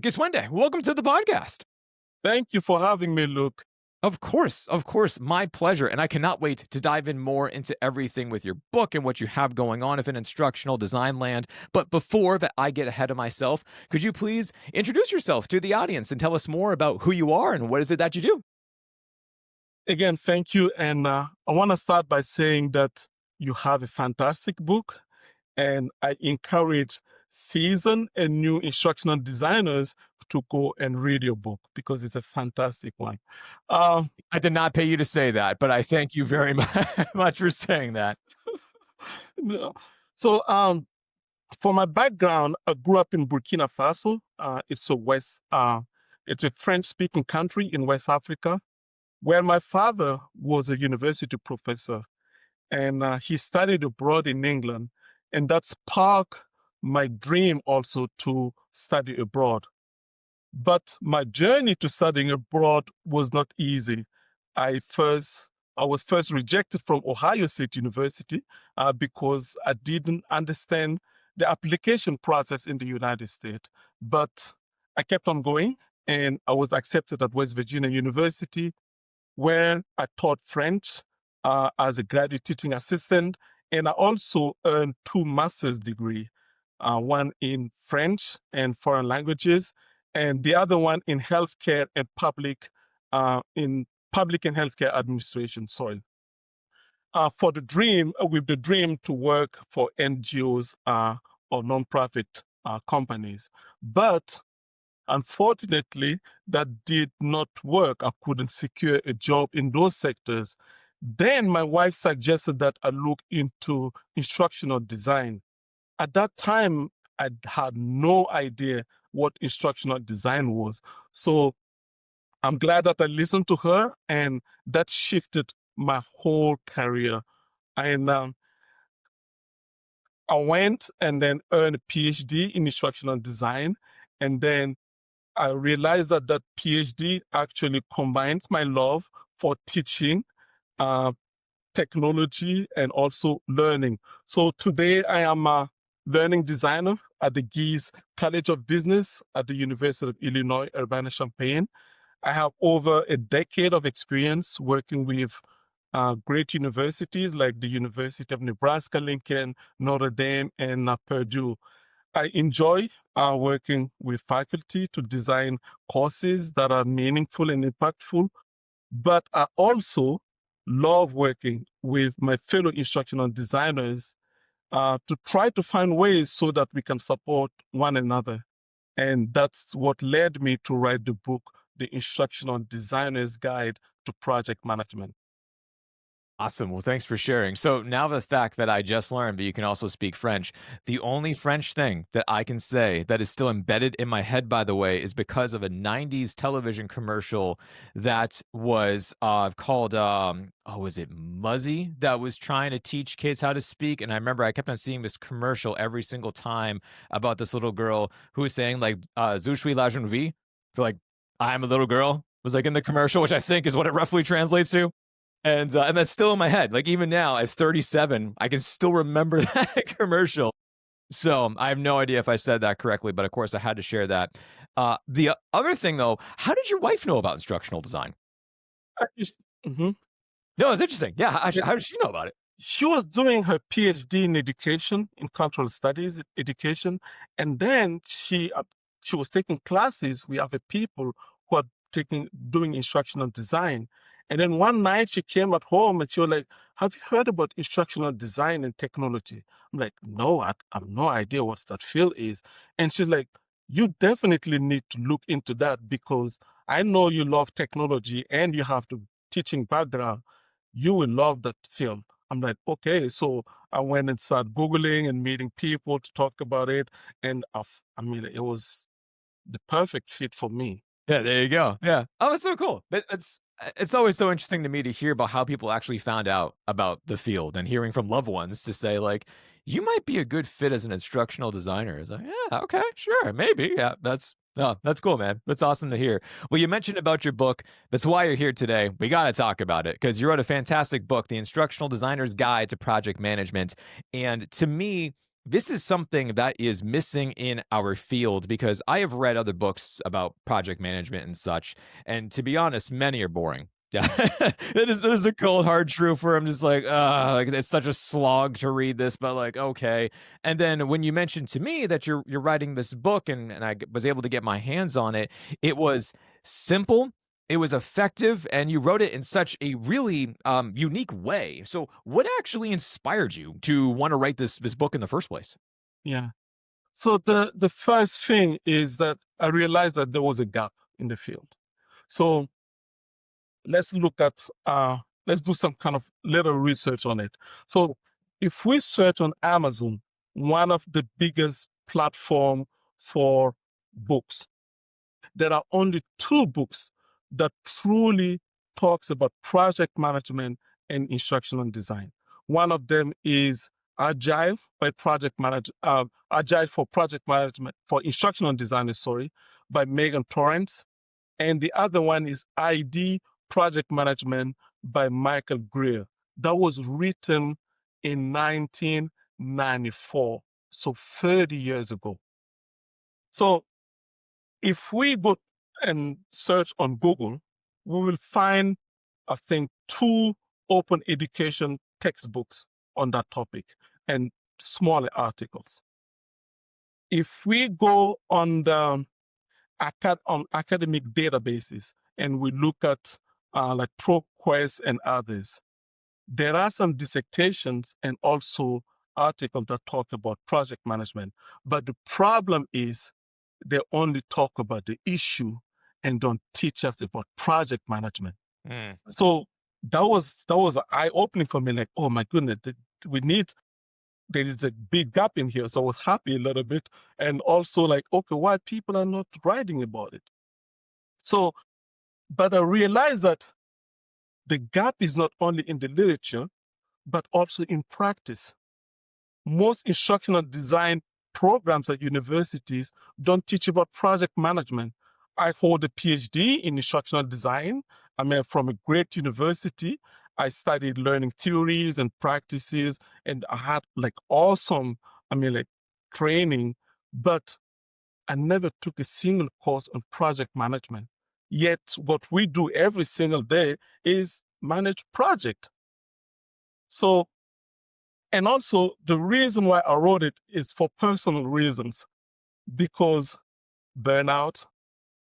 Guieswende, welcome to the podcast. Thank you for having me, Luke. Of course, my pleasure. And I cannot wait to dive in more into everything with your book and what you have going on in instructional design land. But before that, I get ahead of myself, could you please introduce yourself to the audience and tell us more about who you are and what is it that you do? Again, thank you. And I want to start by saying that you have a fantastic book, and I encourage seasoned and new instructional designers to go and read your book because it's a fantastic one. Uh, I did not pay you to say that, but I thank you very much for saying that. no. so, for my background, I grew up in Burkina Faso. It's a French-speaking country in West Africa, where my father was a university professor, and he studied abroad in England, and that sparked my dream also to study abroad. But my journey to studying abroad was not easy. I was first rejected from Ohio State University because I didn't understand the application process in the United States. But I kept on going, and I was accepted at West Virginia University, where I taught French as a graduate teaching assistant, and I also earned two master's degree, one in French and foreign languages, and the other one in healthcare and in public and healthcare administration. Sorry. With the dream to work for NGOs or nonprofit companies, but unfortunately, that did not work. I couldn't secure a job in those sectors. Then my wife suggested that I look into instructional design. At that time, I had no idea what instructional design was. So I'm glad that I listened to her, and that shifted my whole career. And I went and then earned a PhD in instructional design. And then I realized that that PhD actually combines my love for teaching, uh, technology, and also learning. So today I am a learning designer at the Guise College of Business at the University of Illinois Urbana-Champaign. I have over a decade of experience working with great universities like the University of Nebraska, Lincoln, Notre Dame, and Purdue. I enjoy working with faculty to design courses that are meaningful and impactful, but I also love working with my fellow instructional designers to try to find ways so that we can support one another. And that's what led me to write the book, The Instructional Designer's Guide to Project Management. Awesome. Well, thanks for sharing. So now the fact that I just learned, but you can also speak French, the only French thing that I can say that is still embedded in my head, by the way, is because of a 90s television commercial that was called, was it Muzzy, that was trying to teach kids how to speak? And I remember I kept on seeing this commercial every single time about this little girl who was saying like, Je suis la jeune fille, for like, I'm a little girl, was like in the commercial, which I think is what it roughly translates to. And that's still in my head. Like even now, at 37, I can still remember that commercial. So I have no idea if I said that correctly, but of course I had to share that. The other thing, though, how did your wife know about instructional design? Mhm. No, it's interesting. Yeah, Yeah. how did she know about it? She was doing her PhD in education, in cultural studies education, and then she was taking classes with other people who are doing instructional design. And then one night she came at home and she was like, "Have you heard about instructional design and technology?" I'm like, "No, I have no idea what that field is." And she's like, "You definitely need to look into that because I know you love technology and you have the teaching background. You will love that field." I'm like, "Okay." So I went and started Googling and meeting people to talk about it. And it was the perfect fit for me. Yeah, there you go. Yeah. Oh, it's so cool. It's always so interesting to me to hear about how people actually found out about the field and hearing from loved ones to say like, you might be a good fit as an instructional designer. It's like, yeah, okay, sure, maybe. Yeah, that's cool, man. That's awesome to hear. Well, you mentioned about your book. That's why you're here today. We got to talk about it because you wrote a fantastic book, The Instructional Designer's Guide to Project Management. And to me, this is something that is missing in our field because I have read other books about project management and such, and to be honest, many are boring. Yeah, that is a cold hard truth where I'm just like it's such a slog to read this, but like okay. And then when you mentioned to me that you're writing this book and was able to get my hands on it, it was simple, it was effective, and you wrote it in such a really unique way. So, what actually inspired you to want to write this book in the first place? Yeah. So the first thing is that I realized that there was a gap in the field. So let's look at let's do some kind of little research on it. So if we search on Amazon, one of the biggest platform for books, there are only two books that truly talks about project management and instructional design. One of them is Agile for Project Management for Instructional Designers, sorry, by Megan Torrance, and the other one is ID Project Management by Michael Greer. That was written in 1994, so 30 years ago. So if we go and search on Google, we will find, I think, two open education textbooks on that topic and smaller articles. If we go on the on academic databases and we look at like ProQuest and others, there are some dissertations and also articles that talk about project management. But the problem is they only talk about the issue and don't teach us about project management. Mm. So that was eye opening for me. Like, oh my goodness, we need. There is a big gap in here. So I was happy a little bit, and also like, okay, why people are not writing about it? So, but I realized that the gap is not only in the literature, but also in practice. Most instructional design programs at universities don't teach about project management. I hold a PhD in instructional design. I mean, from a great university. I studied learning theories and practices, and I had like awesome, like training, but I never took a single course on project management. Yet, what we do every single day is manage project. So, and also the reason why I wrote it is for personal reasons, because burnout,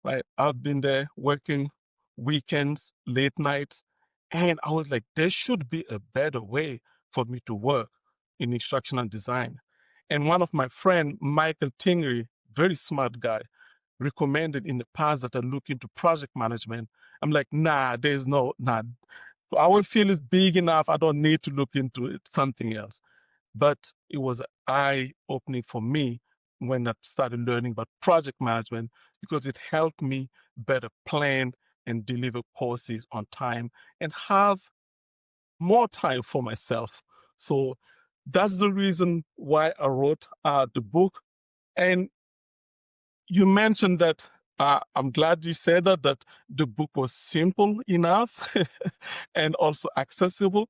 right? I've been there working weekends, late nights, and I was like, there should be a better way for me to work in instructional design. And one of my friend, Michael Tingery, very smart guy, recommended in the past that I look into project management. I'm like, nah, nah. Our field is big enough. I don't need to look into it, something else. But it was eye opening for me when I started learning about project management because it helped me better plan and deliver courses on time and have more time for myself. So that's the reason why I wrote the book. And you mentioned that I'm glad you said that the book was simple enough and also accessible.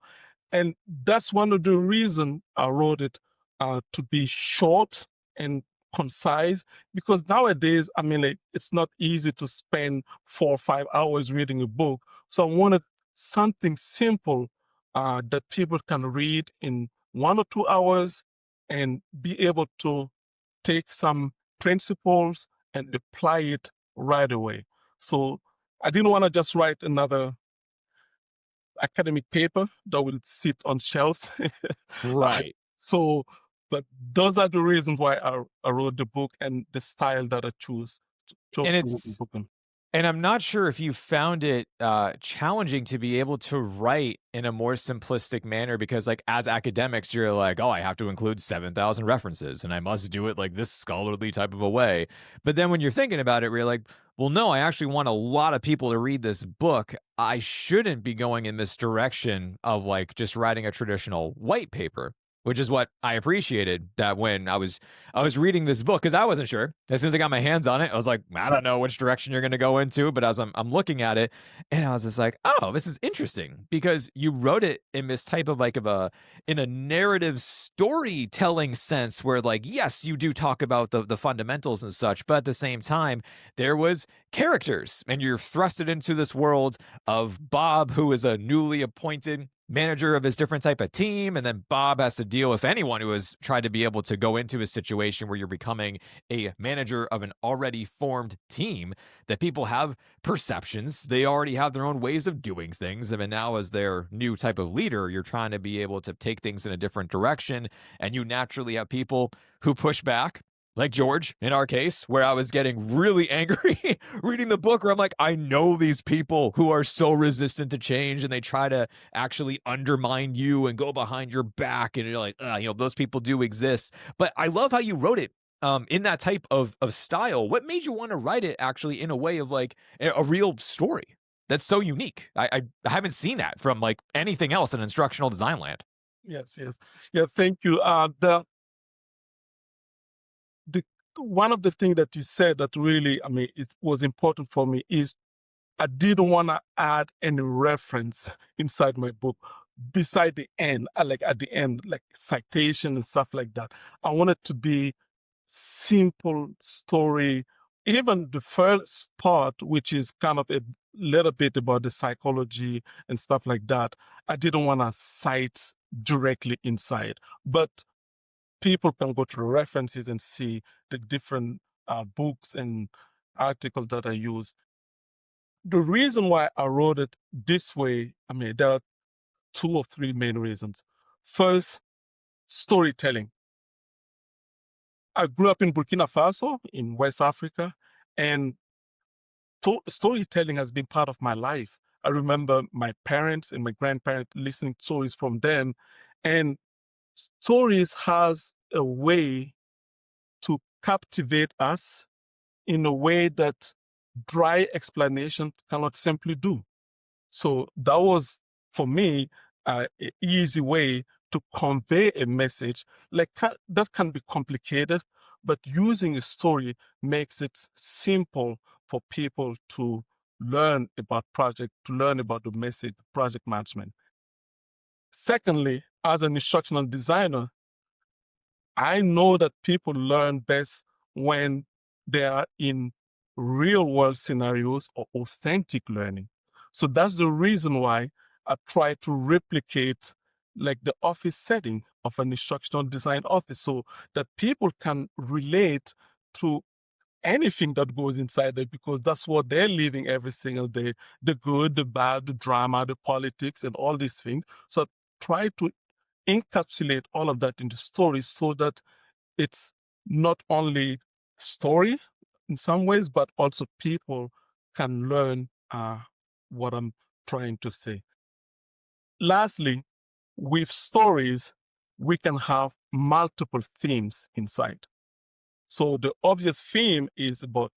And that's one of the reasons I wrote it to be short and concise, because nowadays, like, it's not easy to spend 4 or 5 hours reading a book. So I wanted something simple that people can read in 1 or 2 hours and be able to take some principles and apply it right away. So I didn't want to just write another academic paper that will sit on shelves. I, Right. so, but those are the reasons why I wrote the book and the style that I chose And to write the it's book in. And I'm not sure if you found it challenging to be able to write in a more simplistic manner because, like, as academics, you're like, oh, I have to include 7,000 references and I must do it like this scholarly type of a way. But then when you're thinking about it, you're like, well, no, I actually want a lot of people to read this book. I shouldn't be going in this direction of like just writing a traditional white paper. which is what I appreciated that when I was reading this book because I wasn't sure. As soon as I got my hands on it, I was like, I don't know which direction you're going to go into, but as I'm looking at it, and I was just like, oh, this is interesting because you wrote it in this type of like of a in a narrative storytelling sense where like yes, you do talk about the fundamentals and such, but at the same time, there was characters and you're thrusted into this world of Bob, who is a newly appointed manager of his different type of team, and then Bob has to deal with anyone who has tried to be able to go into a situation where you're becoming a manager of an already formed team, that people have perceptions, they already have their own ways of doing things, and then now as their new type of leader, you're trying to be able to take things in a different direction, and you naturally have people who push back, like George in our case, where I was getting really angry reading the book, where I'm like, I know these people who are so resistant to change and they try to actually undermine you and go behind your back. And you're like, those people do exist. But I love how you wrote it in that type of style. What made you want to write it actually in a way of like a real story that's so unique? I haven't seen that from like anything else in instructional design land. Yes, yes. Yeah, thank you. The one of the things that you said that really, I mean, it was important for me is I didn't want to add any reference inside my book beside the end, like at the end, like citation and stuff like that. I want it to be simple story. Even the first part, which is kind of a little bit about the psychology and stuff like that, I didn't want to cite directly inside, but people can go to the references and see the different books and articles that I use. The reason why I wrote it this way, I mean, there are two or three main reasons. First, storytelling. I grew up in Burkina Faso in West Africa, and storytelling has been part of my life. I remember my parents and my grandparents listening to stories from them, and stories has a way to captivate us in a way that dry explanations cannot simply do. So that was, for me, an easy way to convey a message. Like that can be complicated, but using a story makes it simple for people to learn about project, to learn about the message, project management. Secondly, as an instructional designer, I know that people learn best when they are in real world scenarios or authentic learning. So that's the reason why I try to replicate like the office setting of an instructional design office so that people can relate to anything that goes inside there because that's what they're living every single day, the good, the bad, the drama, the politics, and all these things. So try to encapsulate all of that in the story so that it's not only story in some ways, but also people can learn what I'm trying to say. Lastly, with stories, we can have multiple themes inside. So the obvious theme is about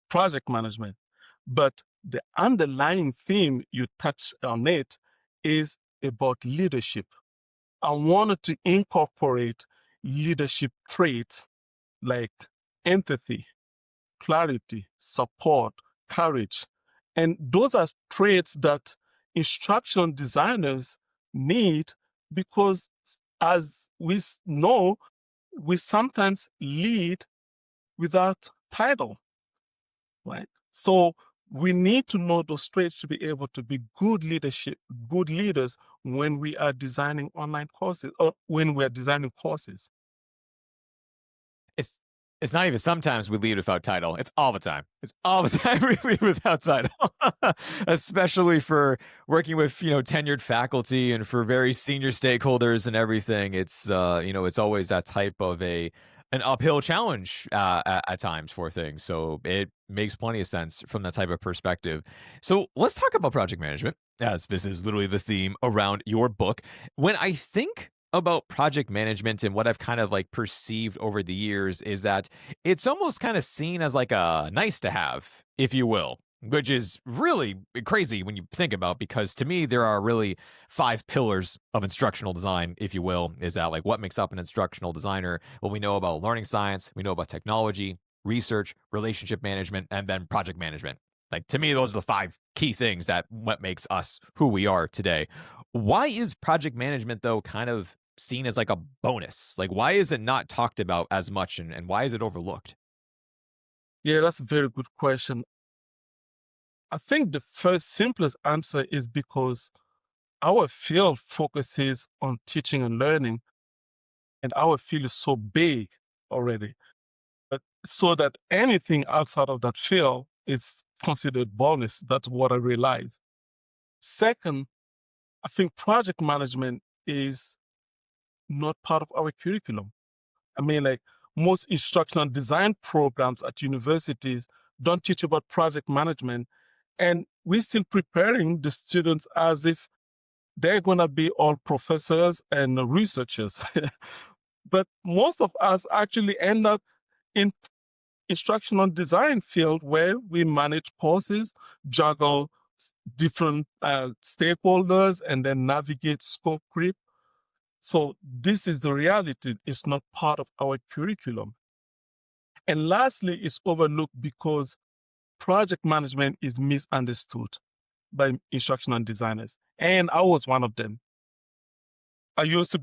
project management, but the underlying theme you touch on it is about leadership. I wanted to incorporate leadership traits like empathy, clarity, support, courage. And those are traits that instructional designers need because, as we know, we sometimes lead without title, right? So we need to know those traits to be able to be good leaders when we are designing online courses or when we are designing courses. It's it's not even sometimes we lead without title. It's all the time. It's all the time we lead without title. Especially for working with, tenured faculty and for very senior stakeholders and everything. It's it's always that type of an uphill challenge at times for things. So it makes plenty of sense from that type of perspective. So let's talk about project management, as this is literally the theme around your book. When I think about project management and what I've kind of like perceived over the years is that it's almost kind of seen as like a nice to have, if you will. which is really crazy when you think about, because to me there are really five pillars of instructional design, if you will. Is that like what makes up an instructional designer? Well, we know about learning science, we know about technology, research, relationship management, and then project management. Like to me, those are the five key things that what makes us who we are today. Why is project management though kind of seen as like a bonus? Like why is it not talked about as much, and why is it overlooked? Yeah, that's a very good question. I think the first simplest answer is because our field focuses on teaching and learning, and our field is so big already. But so that anything outside of that field is considered bonus. That's what I realized. Second, I think project management is not part of our curriculum. I mean, like most instructional design programs at universities don't teach about project management, and we're still preparing the students as if they're going to be all professors and researchers. But most of us actually end up in instructional design field where we manage courses, juggle different stakeholders, and then navigate scope creep. So this is the reality. It's not part of our curriculum. And lastly, it's overlooked because project management is misunderstood by instructional designers. And I was one of them. I used to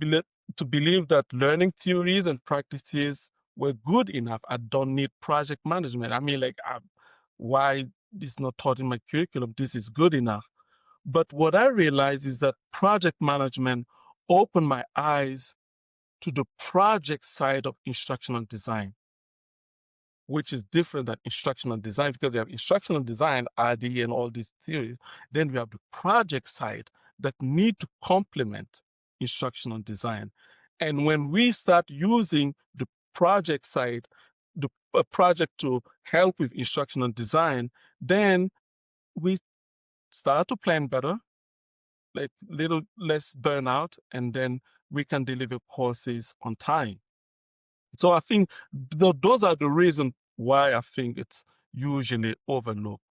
believe that learning theories and practices were good enough. I don't need project management. I mean, like, why it's not taught in my curriculum? This is good enough. But what I realized is that project management opened my eyes to the project side of instructional design, which is different than instructional design because we have instructional design, RD, and all these theories. Then we have the project side that need to complement instructional design. And when we start using the project side, the project to help with instructional design, then we start to plan better, like little less burnout, and then we can deliver courses on time. So I think those are the reasons why I think it's usually overlooked.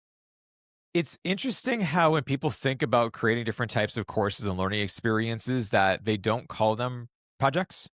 It's interesting how when people think about creating different types of courses and learning experiences that they don't call them projects.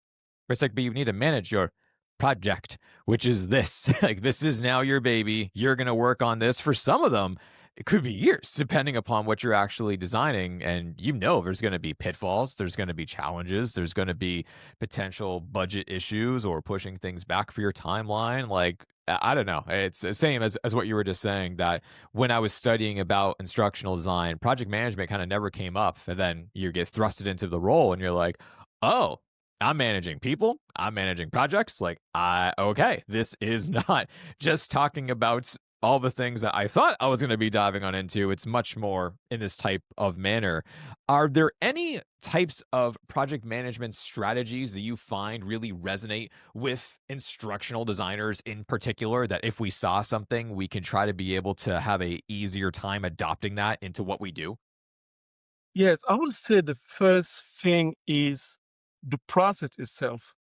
It's like, but you need to manage your project, which is this. Like, this is now your baby. You're going to work on this. For some of them, it could be years, depending upon what you're actually designing. And there's going to be pitfalls, there's going to be challenges, there's going to be potential budget issues or pushing things back for your timeline. Like, I don't know. It's the same as what you were just saying, that when I was studying about instructional design, project management kind of never came up. And then you get thrusted into the role and you're like, oh, I'm managing people. I'm managing projects. Like, okay, this is not just talking about all the things that I thought I was going to be diving on into. It's much more in this type of manner. Are there any types of project management strategies that you find really resonate with instructional designers in particular, that if we saw something, we can try to be able to have a easier time adopting that into what we do? Yes, I would say the first thing is the process itself.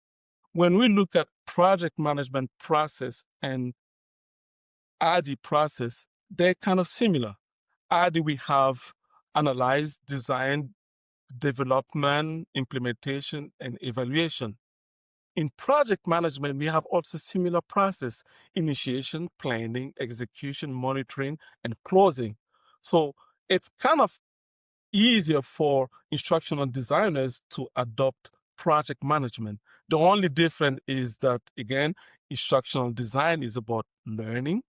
When we look at project management process and RD process, they're kind of similar. RD, we have analyze, design, development, implementation, and evaluation. In project management, we have also similar process: initiation, planning, execution, monitoring, and closing. So it's kind of easier for instructional designers to adopt project management. The only difference is that, again, instructional design is about learning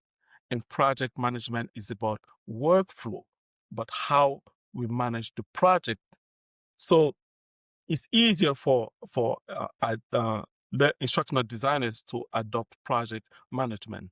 and project management is about workflow, but how we manage the project. So it's easier for the instructional designers to adopt project management.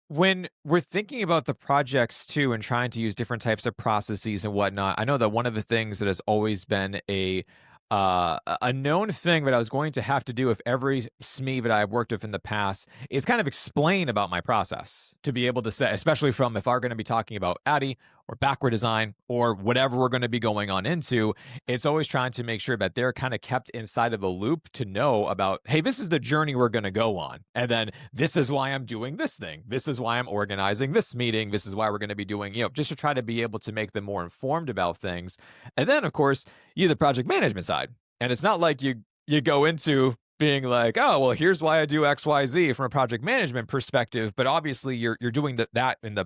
When we're thinking about the projects too and trying to use different types of processes and whatnot, I know that one of the things that has always been a known thing that I was going to have to do with every SME that I've worked with in the past is kind of explain about my process to be able to say, especially from if I'm going to be talking about Addy or backward design or whatever we're going to be going on into, it's always trying to make sure that they're kind of kept inside of the loop to know about, hey, this is the journey we're going to go on. And then this is why I'm doing this thing. This is why I'm organizing this meeting. This is why we're going to be doing, just to try to be able to make them more informed about things. And then, of course, you the project management side. And it's not like you go into being like, oh, well, here's why I do XYZ from a project management perspective. But obviously, you're doing that in the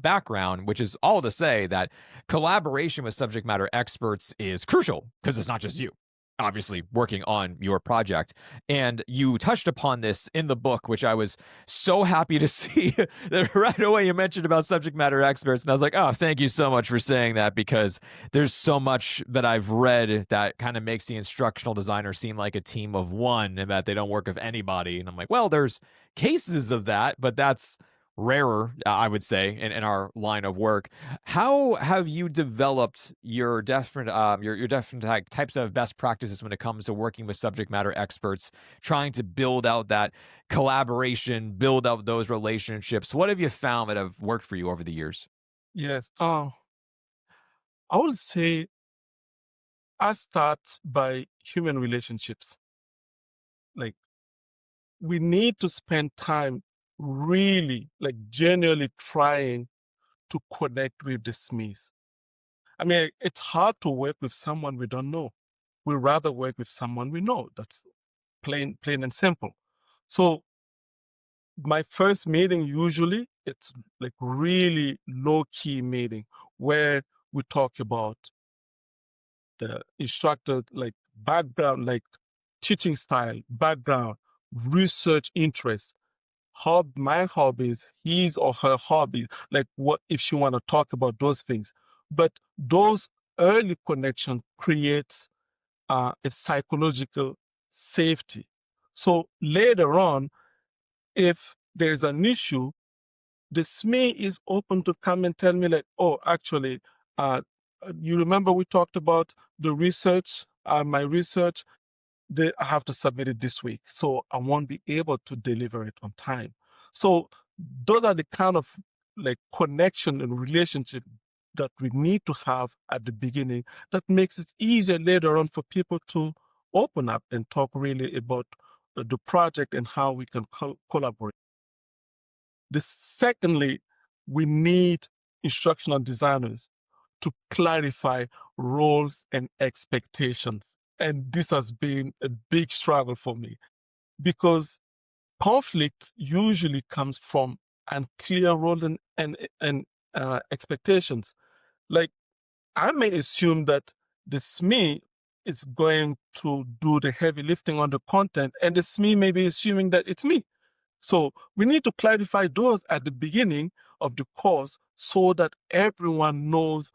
background, which is all to say that collaboration with subject matter experts is crucial because it's not just you. Obviously, working on your project. And you touched upon this in the book, which I was so happy to see that right away you mentioned about subject matter experts. And I was like, oh, thank you so much for saying that because there's so much that I've read that kind of makes the instructional designer seem like a team of one and that they don't work with anybody. And I'm like, well, there's cases of that, but that's rarer, I would say, in our line of work. How have you developed your different your different types of best practices when it comes to working with subject matter experts, trying to build out that collaboration, build out those relationships? What have you found that have worked for you over the years? Yes. I would say I start by human relationships. Like we need to spend time really, like genuinely trying to connect with the SMEs. I mean, it's hard to work with someone we don't know. We rather work with someone we know. That's plain and simple. So my first meeting usually it's like really low key meeting where we talk about the instructor like background, like teaching style, background, research interest, my hobbies, his or her hobby, like what if she want to talk about those things. But those early connection creates a psychological safety. So later on, if there's an issue, the SME is open to come and tell me like, oh, actually, uh, you remember we talked about the research, my research, I have to submit it this week. So I won't be able to deliver it on time. So those are the kind of like connection and relationship that we need to have at the beginning that makes it easier later on for people to open up and talk really about the project and how we can collaborate. Secondly, we need instructional designers to clarify roles and expectations. And this has been a big struggle for me because conflict usually comes from unclear role and expectations. Like I may assume that the SME is going to do the heavy lifting on the content, and the SME may be assuming that it's me. So we need to clarify those at the beginning of the course so that everyone knows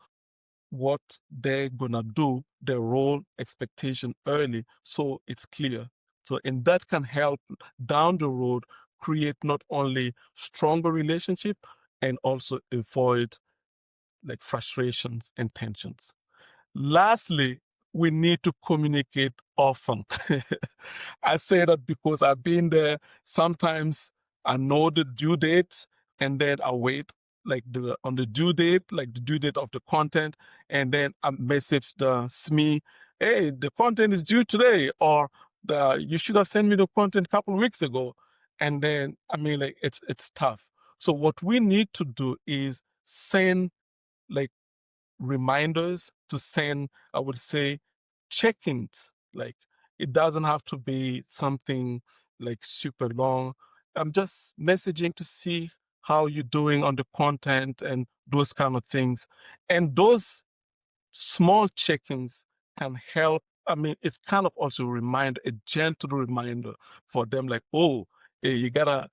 what they're gonna do, their role expectation early, so it's clear. So and that can help down the road create not only stronger relationship and also avoid like frustrations and tensions. Lastly, we need to communicate often. I say that because I've been there. Sometimes I know the due date and then I wait like on the due date, like the due date of the content, and then I message the SME, hey, the content is due today, or you should have sent me the content a couple of weeks ago. And then I mean like it's tough. So what we need to do is send like reminders to send, I would say, check-ins. Like it doesn't have to be something like super long. I'm just messaging to see how you're doing on the content and those kind of things. And those small check-ins can help. I mean, it's kind of also a gentle reminder for them, like, oh, hey, you gotta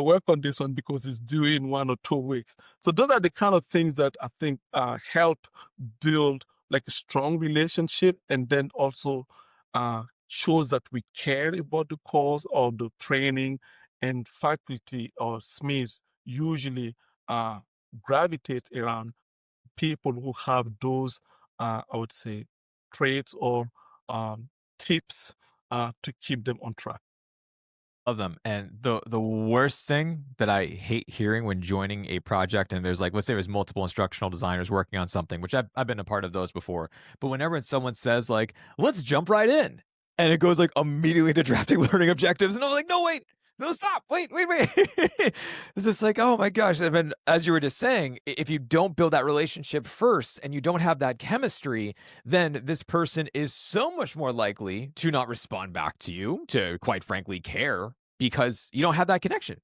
work on this one because it's due in 1 or 2 weeks. So those are the kind of things that I think help build like a strong relationship, and then also shows that we care about the course or the training, and faculty or SMEs usually gravitate around people who have those, I would say, traits or tips to keep them on track. Love them. And the worst thing that I hate hearing when joining a project, and there's like, let's say there's multiple instructional designers working on something, which I've been a part of those before. But whenever someone says like, let's jump right in, and it goes like immediately to drafting learning objectives, and I'm like, no, wait, no, stop, wait. It's just like, oh my gosh. And then as you were just saying, if you don't build that relationship first and you don't have that chemistry, then this person is so much more likely to not respond back to you, to quite frankly care, because you don't have that connection.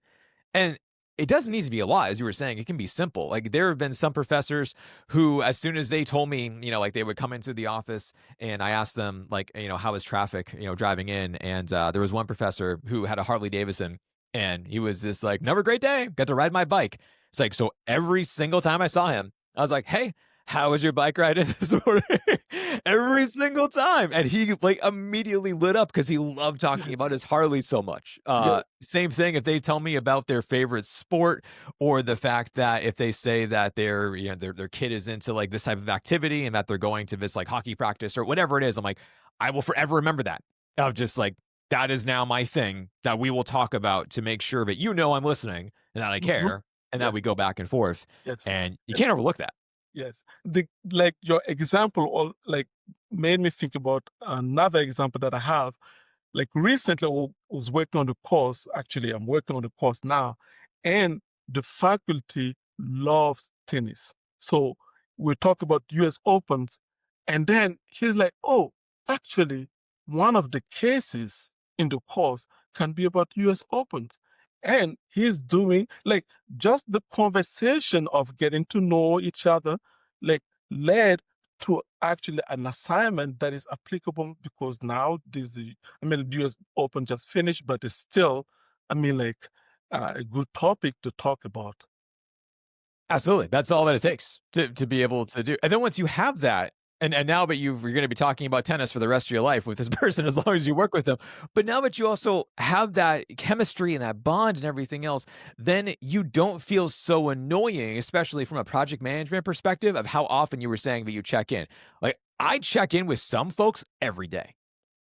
And it doesn't need to be a lot, as you were saying. It can be simple. Like there have been some professors who, as soon as they told me, like they would come into the office and I asked them, like, how was traffic, driving in. And there was one professor who had a Harley Davidson and he was just like, never a great day. Got to ride my bike. It's like, so every single time I saw him, I was like, hey, how was your bike ride in this morning? Every single time. And he like immediately lit up because he loved talking about Yes. his Harley so much. Yeah. Same thing if they tell me about their favorite sport, or the fact that if they say that their kid is into like this type of activity and that they're going to this like hockey practice or whatever it is, I'm like, I will forever remember that. Of just like, that is now my thing that we will talk about to make sure that I'm listening and that I Mhm. care and that Yes. we go back and forth. Yes. And you And can't overlook that. yes, the like your example all like made me think about another example that I have. Like recently, I was working on the course. Actually, I'm working on the course now, and the faculty loves tennis. So we talk about U.S. Opens, and then he's like, "Oh, actually, one of the cases in the course can be about U.S. Opens," and he's doing like just the conversation of getting to know each other, like led to actually an assignment that is applicable because now there's the the US Open just finished, but it's still, like a good topic to talk about. Absolutely. That's all that it takes to be able to do. And then once you have that, and now that you're going to be talking about tennis for the rest of your life with this person as long as you work with them. But now that you also have that chemistry and that bond and everything else, then you don't feel so annoying, especially from a project management perspective of how often you were saying that you check in. Like I check in with some folks every day.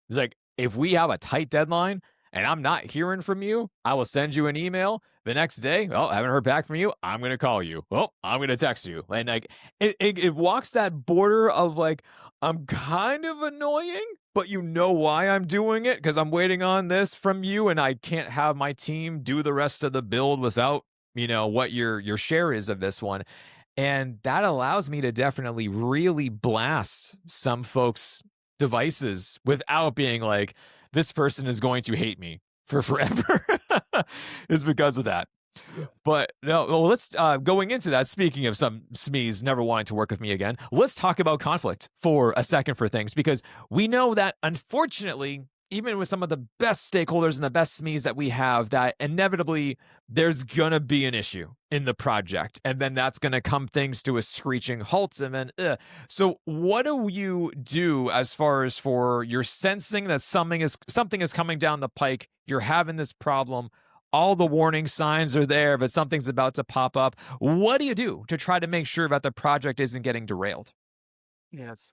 It's like, if we have a tight deadline and I'm not hearing from you, I will send you an email the next day. Oh, I haven't heard back from you. I'm going to call you. Oh, I'm going to text you. And like, it walks that border of like, I'm kind of annoying, but you know why I'm doing it because I'm waiting on this from you and I can't have my team do the rest of the build without, what your share is of this one. And that allows me to definitely really blast some folks' devices without being like, this person is going to hate me for forever is because of that. Yes. But no, well, let's going into that. Speaking of some SMEs never wanting to work with me again, let's talk about conflict for a second for things because we know that unfortunately, even with some of the best stakeholders and the best SMEs that we have, that inevitably there's gonna be an issue in the project, and then that's gonna come things to a screeching halt, and then So, what do you do as far as for you're sensing that something is coming down the pike? You're having this problem all the warning signs are there, but something's about to pop up. What do you do to try to make sure that the project isn't getting derailed? Yes.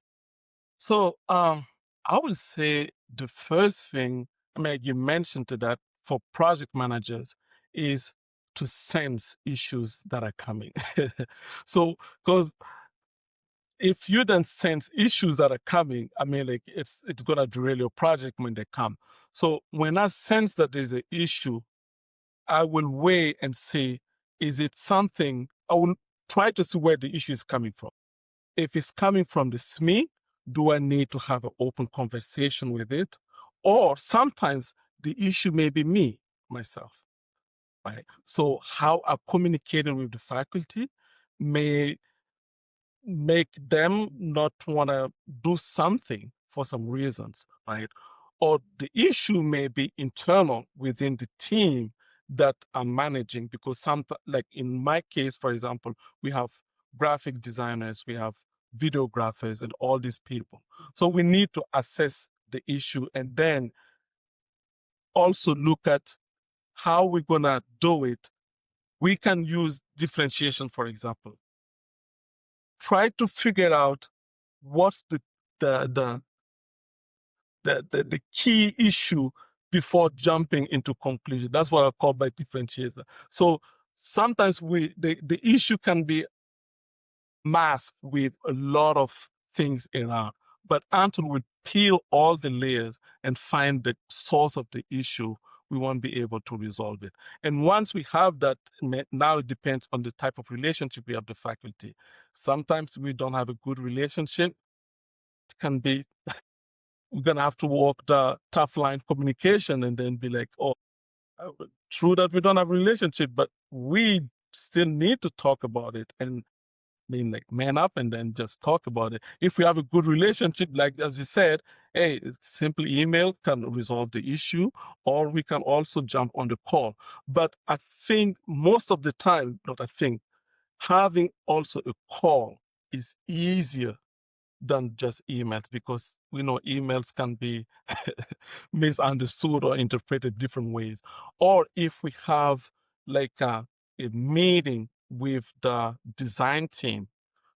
So I would say the first thing, you mentioned to that for project managers is to sense issues that are coming. So because if you then sense issues that are coming, it's gonna derail your project when they come. So when I sense that there's an issue, I will weigh and say, is it something I will try to see where the issue is coming from. If it's coming from the SME, do I need to have an open conversation with it? Or sometimes the issue may be me, myself, right? So how I'm communicating with the faculty may make them not want to do something for some reasons, right? Or the issue may be internal within the team that I'm managing because like in my case, for example, we have graphic designers, we have videographers, and all these people. So we need to assess the issue and then also look at how we're gonna do it. We can use differentiation, for example. Try to figure out what's the the key issue before jumping into conclusion. That's what I call by differentiator. So sometimes the issue can be masked with a lot of things around. But until we peel all the layers and find the source of the issue, we won't be able to resolve it. And once we have that, now it depends on the type of relationship we have with the faculty. Sometimes we don't have a good relationship. It can be, we're going to have to walk the tough line communication and then be like, oh, true that we don't have a relationship, but we still need to talk about it and like man up and then just talk about it. If we have a good relationship, like as you said, hey, simply email can resolve the issue, or we can also jump on the call. But I think most of the time, not I think, having also a call is easier than just emails, because we know emails can be misunderstood or interpreted different ways. Or if we have like a meeting with the design team,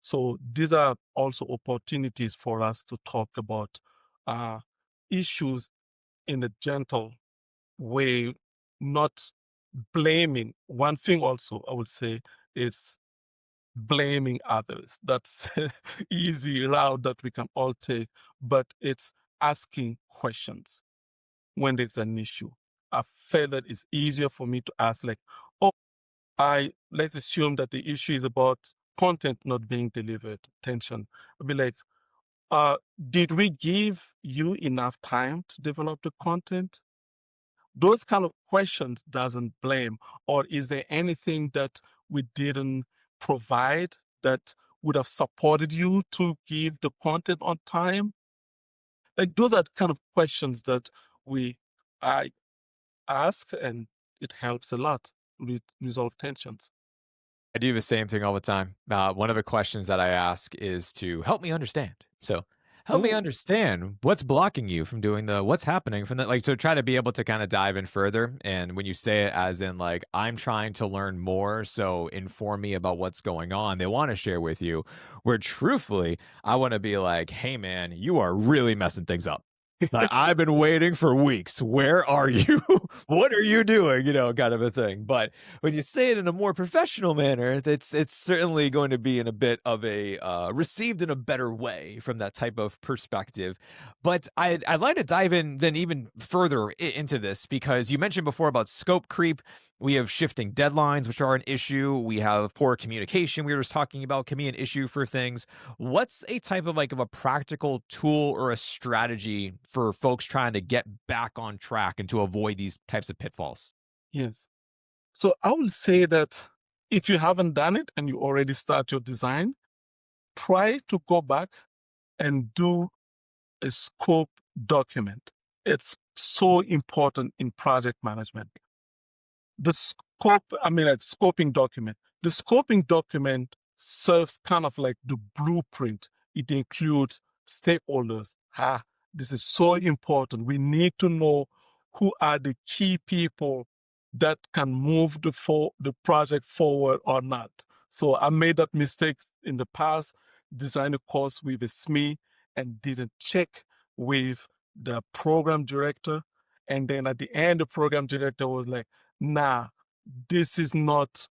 so these are also opportunities for us to talk about uh, issues in a gentle way, not blaming. One thing also I would say is blaming others. That's easy route that we can all take, but it's asking questions when there's an issue. I feel that it's easier for me to ask like, oh, let's assume that the issue is about content not being delivered, attention. I'll be like, did we give you enough time to develop the content? Those kind of questions doesn't blame. Or is there anything that we didn't provide that would have supported you to give the content on time? Like those are the kind of questions that I ask, and it helps a lot resolve tensions. I do the same thing all the time. One of the questions that I ask is to help me understand. So, help me Oh, understand what's blocking you from doing what's happening from that. Like, to try to be able to kind of dive in further. And when you say it as in, like, I'm trying to learn more, so inform me about what's going on, they want to share with you. Where truthfully, I want to be like, hey, man, you are really messing things up. Like, I've been waiting for weeks. Where are you? What are you doing? Kind of a thing. But when you say it in a more professional manner, it's certainly going to be in a bit of a received in a better way from that type of perspective. But I'd like to dive in then even further into this, because you mentioned before about scope creep. We have shifting deadlines, which are an issue. We have poor communication. We were just talking about can be an issue for things. What's a type of a practical tool or a strategy for folks trying to get back on track and to avoid these types of pitfalls? yes. So I will say that if you haven't done it and you already start your design, try to go back and do a scope document. It's so important in project management. The scope, I mean, like scoping document. The scoping document serves kind of like the blueprint. It includes stakeholders. This is so important. We need to know who are the key people that can move the project forward or not. So I made that mistake in the past, designed a course with a SME and didn't check with the program director. And then at the end, the program director was like, nah, this is not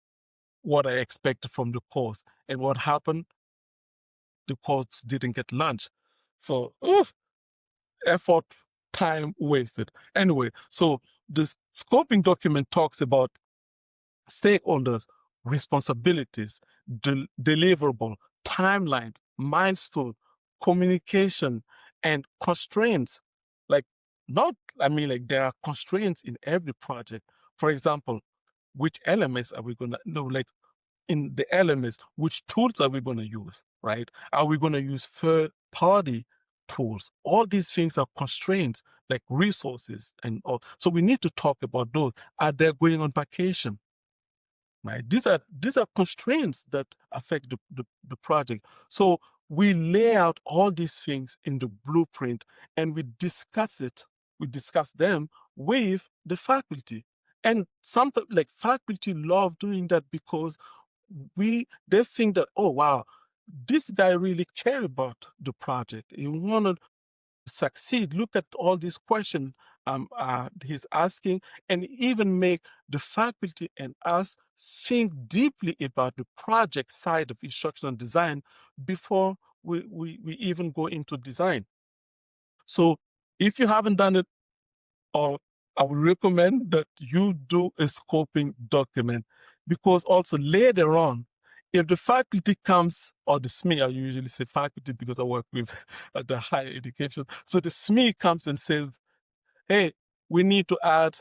what I expected from the course. And what happened? The course didn't get launched. So, effort, time wasted. Anyway, so the scoping document talks about stakeholders, responsibilities, deliverable, timelines, milestone, communication, and constraints. Like, not, I mean, like, there are constraints in every project. For example, which elements are we going to, no, like, in the elements, which tools are we going to use, right? Are we going to use third party tools? All these things are constraints, like resources and all. So we need to talk about those. Are they going on vacation? Right? These are constraints that affect the project. So we lay out all these things in the blueprint and we discuss it. We discuss them with the faculty. And sometimes like faculty love doing that because they think that, oh wow, this guy really care about the project. He wanted to succeed. Look at all these questions. he's asking, and even make the faculty and us think deeply about the project side of instructional design before we even go into design. So if you haven't done it, or I would recommend that you do a scoping document, because also later on, if the faculty comes, or the SME, I usually say faculty because I work with at the higher education. So the SME comes and says, hey, we need to add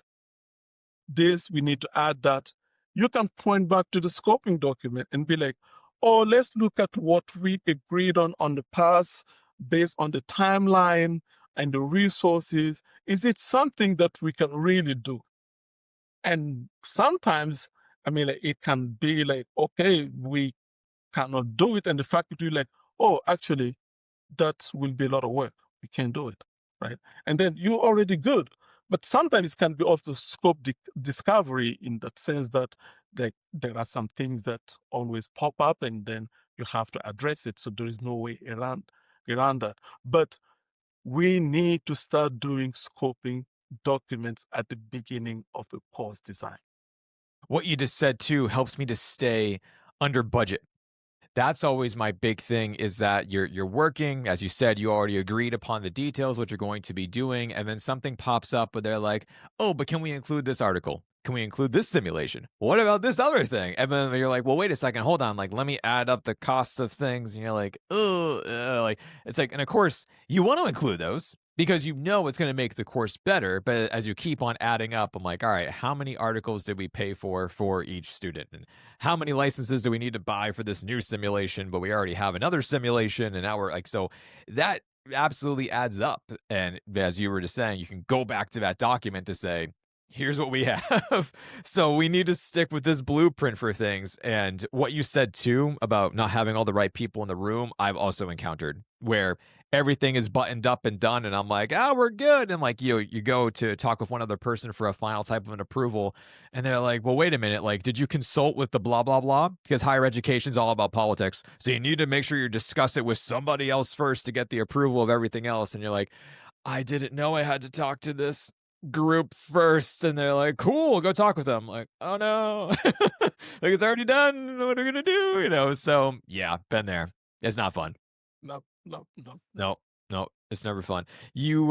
this, we need to add that. You can point back to the scoping document and be like, oh, let's look at what we agreed on the past based on the timeline and the resources. Is it something that we can really do? And sometimes, I mean, like, it can be like, okay, we cannot do it. And the faculty like, oh, actually, that will be a lot of work. We can't do it, right? And then you're already good. But sometimes it can be also scope discovery, in that sense that there are some things that always pop up and then you have to address it. So there is no way around that. But we need to start doing scoping documents at the beginning of the course design. What you just said too helps me to stay under budget. That's always my big thing, is that you're working, as you said, you already agreed upon the details, what you're going to be doing, and then something pops up where they're like, "Oh, but can we include this article? Can we include this simulation? What about this other thing?" And then you're like, "Well, wait a second, hold on. Like, let me add up the costs of things." And you're like, "Oh, like it's like," and of course, you want to include those because you know it's going to make the course better. But as you keep on adding up, I'm like, all right, how many articles did we pay for each student? And how many licenses do we need to buy for this new simulation? But we already have another simulation, and now we're like, so that absolutely adds up. And as you were just saying, you can go back to that document to say, here's what we have. So we need to stick with this blueprint for things. And what you said too about not having all the right people in the room, I've also encountered, where everything is buttoned up and done, and I'm like, "Ah, we're good." And like, you go to talk with one other person for a final type of an approval, and they're like, "Well, wait a minute, like, did you consult with the blah blah blah?" Because higher education is all about politics, so you need to make sure you discuss it with somebody else first to get the approval of everything else. And you're like, "I didn't know I had to talk to this group first." And they're like, "Cool, go talk with them." Like, "Oh no, like it's already done. What are we gonna do?" So yeah, been there. It's not fun. No, no, no, no. No, no, it's never fun. You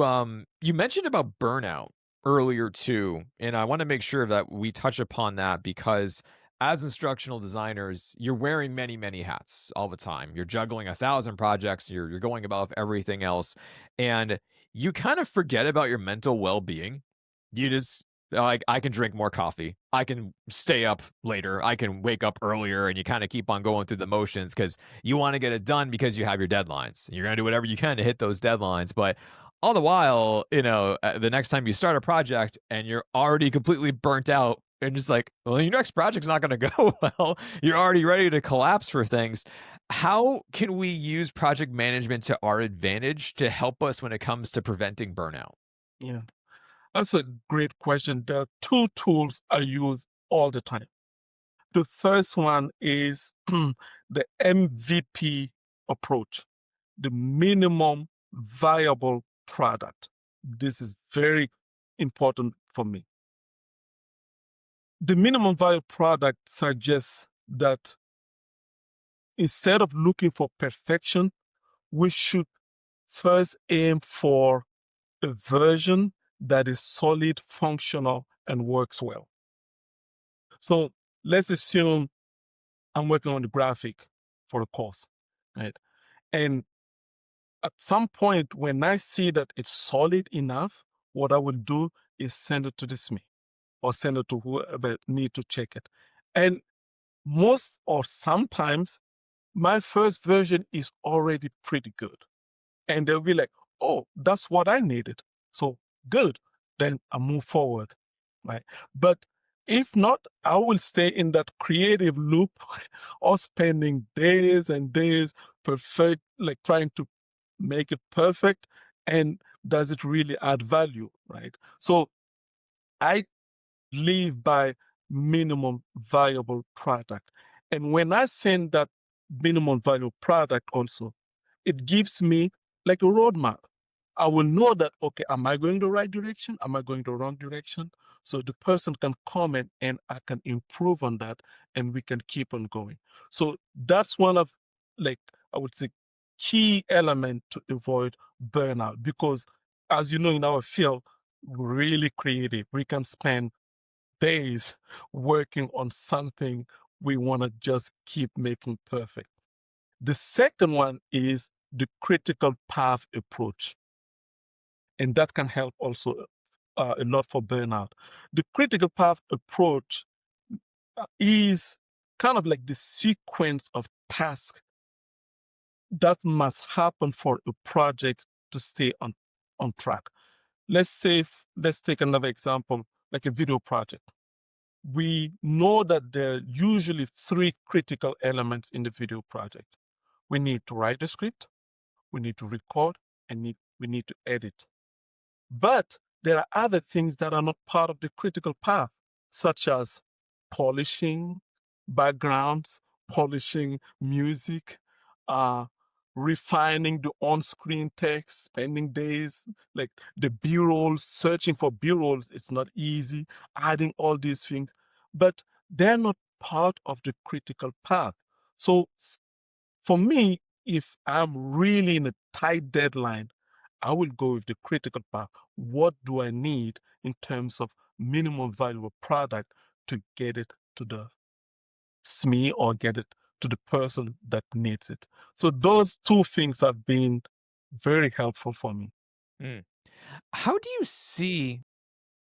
mentioned about burnout earlier too, and I want to make sure that we touch upon that, because as instructional designers, you're wearing many, many hats all the time. You're juggling 1,000 projects, you're going above everything else, and you kind of forget about your mental well-being. You just like, I can drink more coffee. I can stay up later. I can wake up earlier, and you kind of keep on going through the motions because you want to get it done because you have your deadlines. You're going to do whatever you can to hit those deadlines. But all the while, the next time you start a project and you're already completely burnt out and just like, well, your next project's not going to go well. You're already ready to collapse for things. How can we use project management to our advantage to help us when it comes to preventing burnout? Yeah. That's a great question. There are two tools I use all the time. The first one is the MVP approach, the minimum viable product. This is very important for me. The minimum viable product suggests that instead of looking for perfection, we should first aim for a version that is solid, functional, and works well. So let's assume I'm working on the graphic for a course, right? And at some point, when I see that it's solid enough, what I will do is send it to the SME or send it to whoever need to check it. And most or sometimes, my first version is already pretty good. And they'll be like, oh, that's what I needed. So good. Then I move forward, right? But if not, I will stay in that creative loop or spending days and days perfect, like trying to make it perfect. And does it really add value, right? So I live by minimum viable product. And when I send that minimum viable product also, it gives me like a roadmap. I will know that, okay, am I going the right direction? Am I going the wrong direction? So the person can comment and I can improve on that and we can keep on going. So that's one of, like, I would say, key element to avoid burnout because, as you know, in our field, we're really creative. We can spend days working on something we want to just keep making perfect. The second one is the critical path approach, and that can help also a lot for burnout. The critical path approach is kind of like the sequence of tasks that must happen for a project to stay on track. Let's take another example, like a video project. We know that there are usually three critical elements in the video project. We need to write the script, we need to record, and we need to edit. But there are other things that are not part of the critical path, such as polishing backgrounds, polishing music, uh, refining the on-screen text, spending days like the B-rolls, searching for B-rolls. It's not easy, adding all these things, but they're not part of the critical path. So for me, if I'm really in a tight deadline, I will go with the critical path. What do I need in terms of minimum valuable product to get it to the SME or get it to the person that needs it? So those two things have been very helpful for me. Mm. How do you see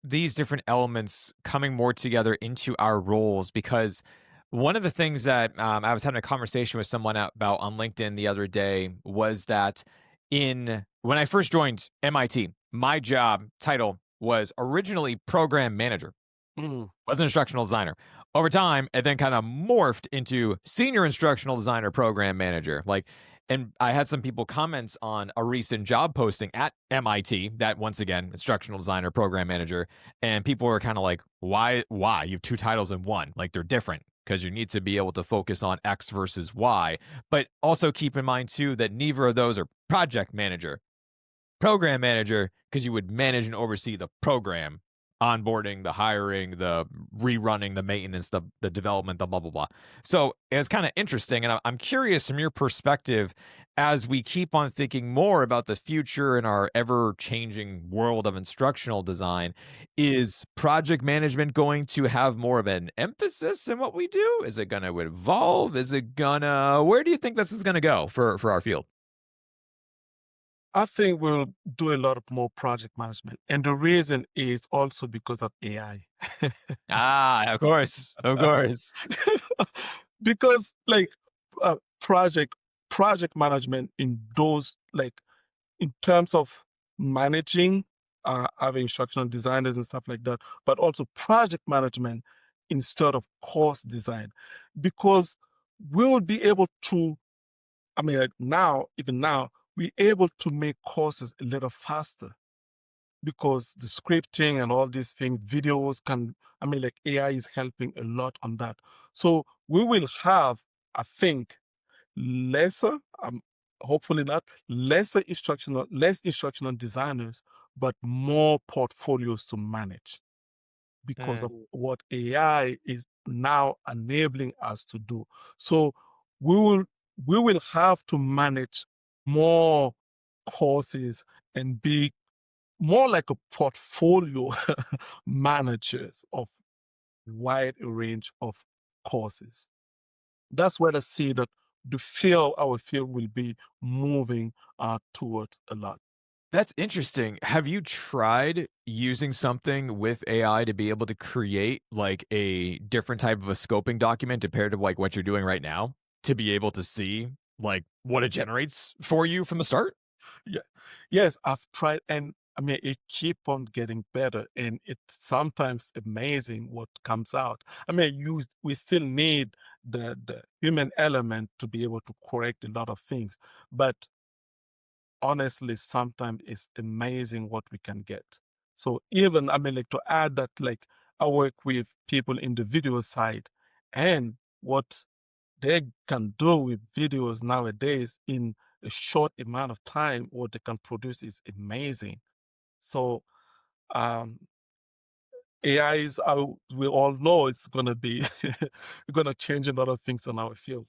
these different elements coming more together into our roles? Because one of the things that I was having a conversation with someone about on LinkedIn the other day was that in when I first joined MIT, my job title was originally program manager, Mm, was an instructional designer. Over time, it then kind of morphed into senior instructional designer program manager. Like, and I had some people comments on a recent job posting at MIT that once again, instructional designer program manager. And people were kind of like, why? You have two titles in one. Like they're different because you need to be able to focus on X versus Y. But also keep in mind too that neither of those are project manager program manager because you would manage and oversee the program, onboarding, the hiring, the rerunning, the maintenance, the development, the blah blah blah. So it's kind of interesting, and I'm curious from your perspective as we keep on thinking more about the future in our ever changing world of instructional design. Is project management going to have more of an emphasis in what we do? Is it going to evolve? Is it gonna? Where do you think this is going to go for our field? I think we'll do a lot of more project management. And the reason is also because of AI. Ah, of course, of course. Because like uh, project project management in those, like, in terms of managing having instructional designers and stuff like that, but also project management instead of course design, because we will be able to, I mean, like now, even now, we're able to make courses a little faster because the scripting and all these things, videos can, I mean, like AI is helping a lot on that. So we will have, I think, lesser, hopefully not, less instructional designers, but more portfolios to manage because Mm. of what AI is now enabling us to do. So we will we will have to manage more courses and be more like a portfolio managers of wide range of courses. That's where I see that our field will be moving towards a lot. That's interesting. Have you tried using something with AI to be able to create like a different type of a scoping document compared to like what you're doing right now to be able to see like what it generates for you from the start? Yeah. Yes, I've tried, and I mean, it keep on getting better, and it's sometimes amazing what comes out. I mean, we still need the human element to be able to correct a lot of things, but honestly, sometimes it's amazing what we can get. So even, I mean, like, to add that, like, I work with people in the video side, and what they can do with videos nowadays in a short amount of time, what they can produce is amazing. So um, AI is, we all know it's going to be going to change a lot of things on our field.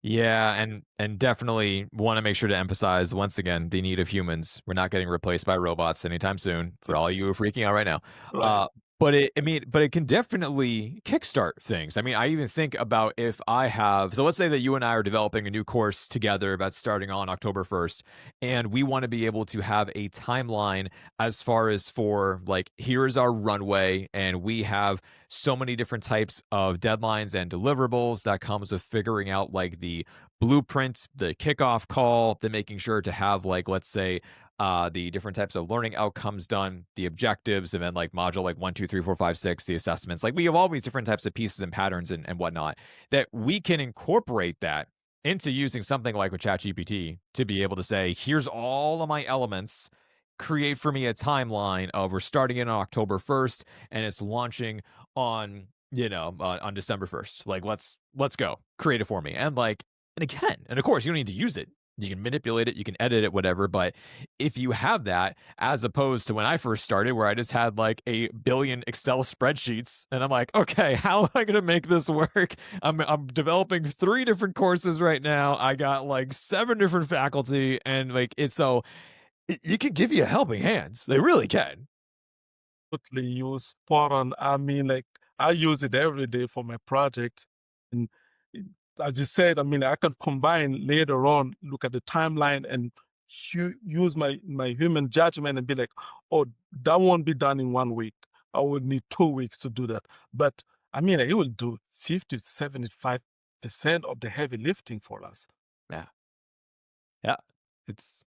Yeah, and definitely want to make sure to emphasize once again the need of humans. We're not getting replaced by robots anytime soon. For all you who are freaking out right now, Right. uh, but it can definitely kickstart things. I mean, I even think about if I have. So let's say that you and I are developing a new course together that's starting on October 1st, and we want to be able to have a timeline as far as for like here is our runway, and we have so many different types of deadlines and deliverables that comes with figuring out like the blueprint, the kickoff call, then making sure to have like let's say the different types of learning outcomes done, the objectives, and then like module like 1, 2, 3, 4, 5, 6, the assessments. Like we have all these different types of pieces and patterns and whatnot that we can incorporate that into using something like with ChatGPT to be able to say, here's all of my elements. Create for me a timeline of we're starting it on October 1st and it's launching on on December 1st. Like let's go create it for me. And like and again, and of course you don't need to use it, you can manipulate it, you can edit it, whatever. But if you have that, as opposed to when I first started, where I just had like a billion Excel spreadsheets, and I'm like, okay, how am I going to make this work? I'm developing 3 different courses right now. I got like 7 different faculty, and like it's so it can give you a helping hands. They really can. Totally, you spot on. I mean, like I use it every day for my project, and it- as you said, I mean, I can combine later on, look at the timeline, and use my human judgment and be like, oh, that won't be done in 1 week. I would need 2 weeks to do that. But I mean, it will do 50 to 75% of the heavy lifting for us. Yeah, yeah. It's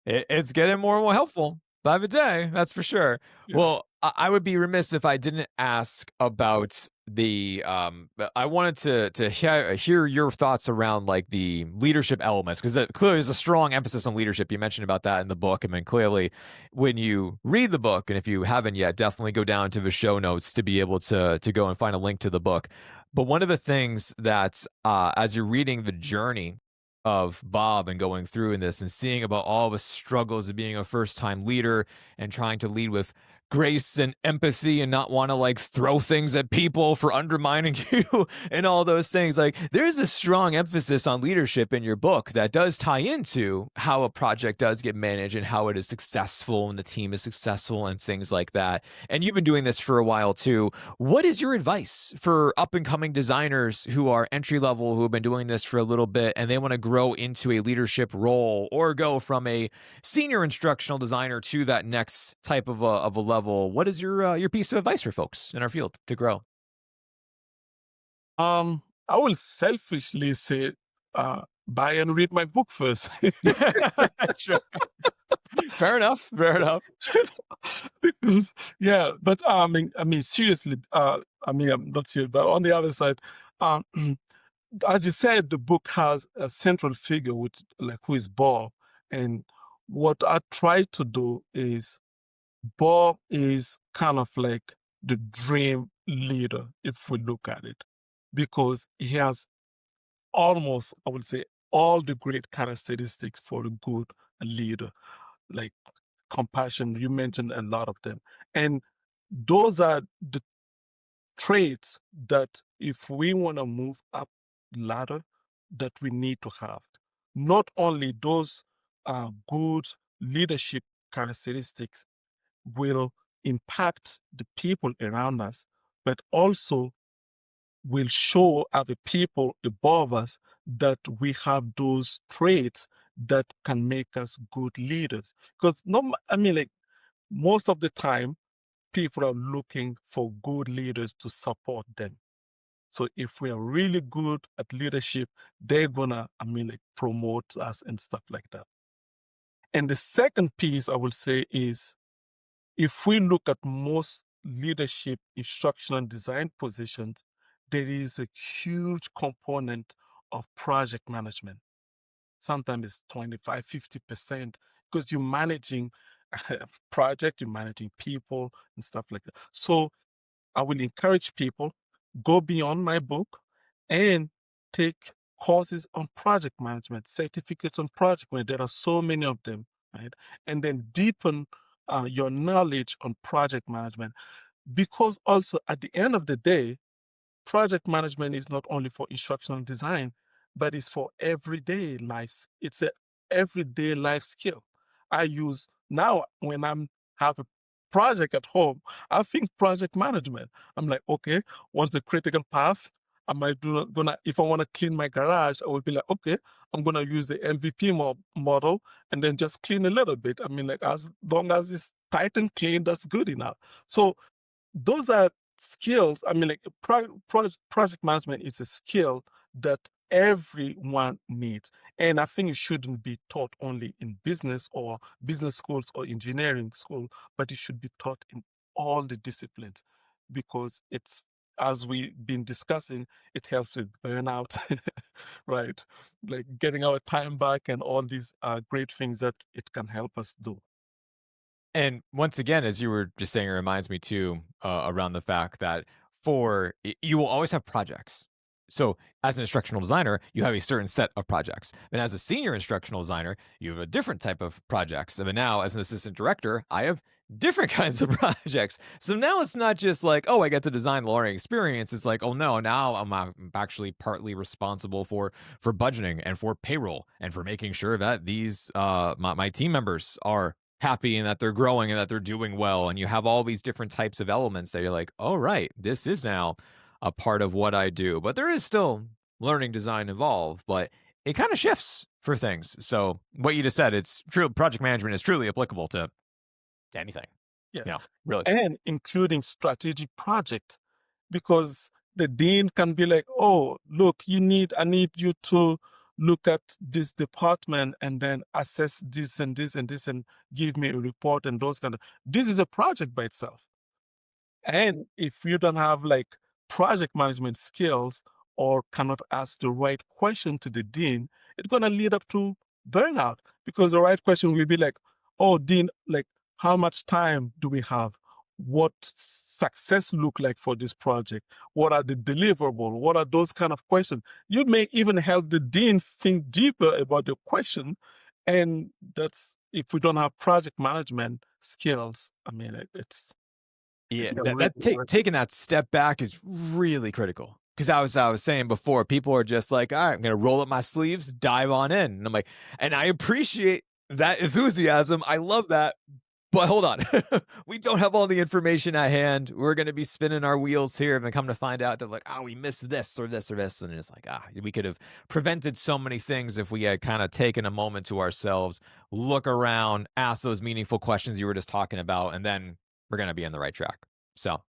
it's getting more and more helpful by the day, that's for sure. Yes. Well, I would be remiss if I didn't ask about I wanted to hear your thoughts around like the leadership elements because clearly there's a strong emphasis on leadership. You mentioned about that in the book, and then clearly when you read the book, and if you haven't yet, definitely go down to the show notes to be able to go and find a link to the book. But one of the things that as you're reading the journey of Bob and going through in this and seeing about all the struggles of being a first time leader and trying to lead with grace and empathy and not want to like throw things at people for undermining you and all those things. Like there's a strong emphasis on leadership in your book that does tie into how a project does get managed and how it is successful and the team is successful and things like that. And you've been doing this for a while too. What is your advice for up and coming designers who are entry level, who have been doing this for a little bit and they want to grow into a leadership role or go from a senior instructional designer to that next type of a level? What is your piece of advice for folks in our field to grow? I will selfishly say, buy and read my book first. Sure. Fair enough. Fair enough. Because yeah, but I mean seriously, I mean I'm not serious, but on the other side, um, as you said, the book has a central figure, which like who is Bob, and what I try to do is Bob is kind of like the dream leader, if we look at it, because he has almost, I would say, all the great characteristics for a good leader, like compassion. You mentioned a lot of them. And those are the traits that if we want to move up ladder, that we need to have. Not only those good leadership characteristics will impact the people around us, but also will show other people above us that we have those traits that can make us good leaders. Because no, I mean, like most of the time, people are looking for good leaders to support them. So if we are really good at leadership, they're gonna, I mean, like promote us and stuff like that. And the second piece I will say is if we look at most leadership instructional design positions, there is a huge component of project management. Sometimes it's 25, 50% because you're managing a project, you're managing people and stuff like that. So I will encourage people, go beyond my book and take courses on project management, certificates on project management. There are so many of them, right? And then deepen your knowledge on project management, because also at the end of the day, project management is not only for instructional design, but it's for everyday life. It's a everyday life skill. I use now when I'm have a project at home, I think project management. I'm like, okay, what's the critical path? Am I gonna if I want to clean my garage, I will be like, okay, I'm gonna use the MVP model and then just clean a little bit. I mean, like as long as it's tight and clean, that's good enough. So those are skills. I mean, like project management is a skill that everyone needs. And I think it shouldn't be taught only in business or business schools or engineering school, but it should be taught in all the disciplines because it's, as we've been discussing, it helps with burnout, right? Like getting our time back and all these great things that it can help us do. And once again, as you were just saying, it reminds me too around the fact that you will always have projects. So, as an instructional designer, you have a certain set of projects. And as a senior instructional designer, you have a different type of projects. And now, as an assistant director, I have different kinds of projects. So now it's not just like, oh, I get to design the learning experience. It's like, oh no, now I'm actually partly responsible for budgeting and for payroll and for making sure that these my team members are happy and that they're growing and that they're doing well. And you have all these different types of elements that you're like, oh, right, this is now a part of what I do. But there is still learning design involved, but it kind of shifts for things. So what you just said, it's true. Project management is truly applicable to anything, Yes. you know, really. And including strategic project, because the dean can be like, oh, look, I need you to look at this department and then assess this and this and this and give me a report and those kind of, this is a project by itself. And if you don't have like project management skills or cannot ask the right question to the dean, it's going to lead up to burnout, because the right question will be like, oh, dean, like, how much time do we have? What success look like for this project? What are the deliverable? What are those kind of questions? You may even help the dean think deeper about the question. And that's, if we don't have project management skills, I mean, it's Yeah, gonna that really taking that step back is really critical. Because I was saying before, people are just like, all right, I'm gonna roll up my sleeves, dive on in. And I'm like, and I appreciate that enthusiasm. I love that. But hold on. We don't have all the information at hand. We're gonna be spinning our wheels here and then come to find out that like, oh, we missed this or this or this. And it's like, we could have prevented so many things if we had kind of taken a moment to ourselves, look around, ask those meaningful questions you were just talking about, and then we're gonna be on the right track. So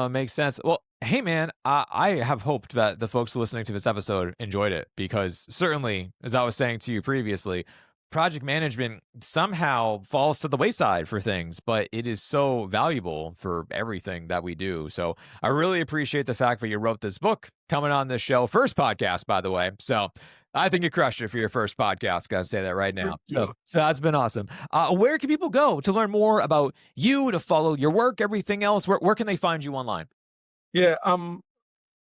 it makes sense. Well, hey man, I have hoped that the folks listening to this episode enjoyed it because certainly, as I was saying to you previously, project management somehow falls to the wayside for things, but it is so valuable for everything that we do. So I really appreciate the fact that you wrote this book, coming on this show, first podcast, by the way. So I think you crushed it for your first podcast. Gotta say that right now. Thank you. So that's been awesome. Where can people go to learn more about you, to follow your work, everything else? Where can they find you online? Yeah,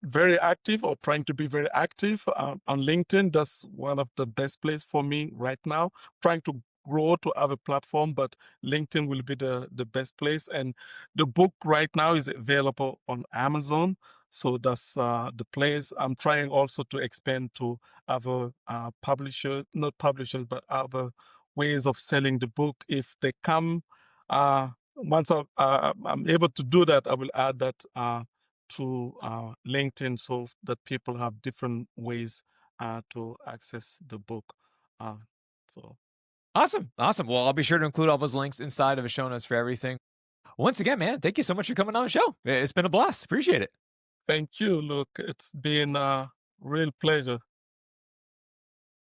very active or trying to be very active on LinkedIn. That's one of the best place for me right now. Trying to grow to have a platform, but LinkedIn will be the best place. And the book right now is available on Amazon. So that's the place. I'm trying also to expand to other publishers, not publishers, but other ways of selling the book. If they come, once I'm able to do that, I will add that to LinkedIn so that people have different ways to access the book. Uh, so Awesome. Awesome. Well, I'll be sure to include all those links inside of the show notes for everything. Once again, man, thank you so much for coming on the show. It's been a blast. Appreciate it. thank you. Look, it's been a real pleasure.